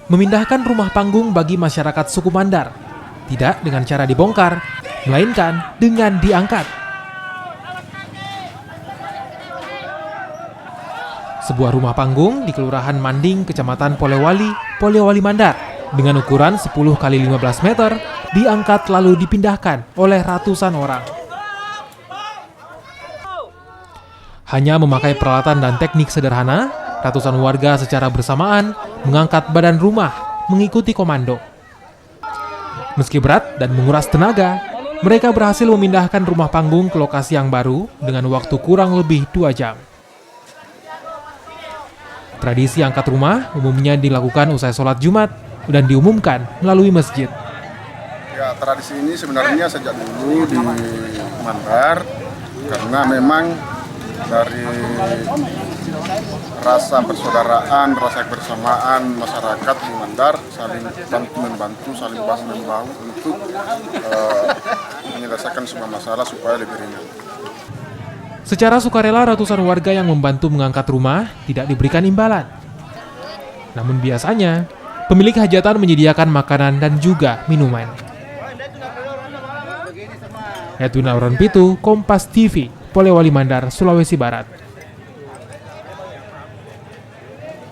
memindahkan rumah panggung bagi masyarakat suku Mandar. Tidak dengan cara dibongkar, melainkan dengan diangkat. Sebuah rumah panggung di Kelurahan Manding, Kecamatan Polewali Mandar, dengan ukuran 10 x 15 meter, diangkat lalu dipindahkan oleh ratusan orang. Hanya memakai peralatan dan teknik sederhana, ratusan warga secara bersamaan mengangkat badan rumah mengikuti komando. Meski berat dan menguras tenaga, mereka berhasil memindahkan rumah panggung ke lokasi yang baru dengan waktu kurang lebih 2 jam. Tradisi angkat rumah umumnya dilakukan usai sholat Jumat dan diumumkan melalui masjid. Ya, tradisi ini sebenarnya sejak dulu di Mandar, karena memang dari rasa persaudaraan, rasa kebersamaan masyarakat di Mandar saling bantu-membantu, saling bahu-membahu untuk menyelesaikan semua masalah supaya lebih ringan. Secara sukarela, ratusan warga yang membantu mengangkat rumah tidak diberikan imbalan. Namun biasanya, pemilik hajatan menyediakan makanan dan juga minuman. Edwin Auron Pitu, Kompas TV, Polewali Mandar, Sulawesi Barat.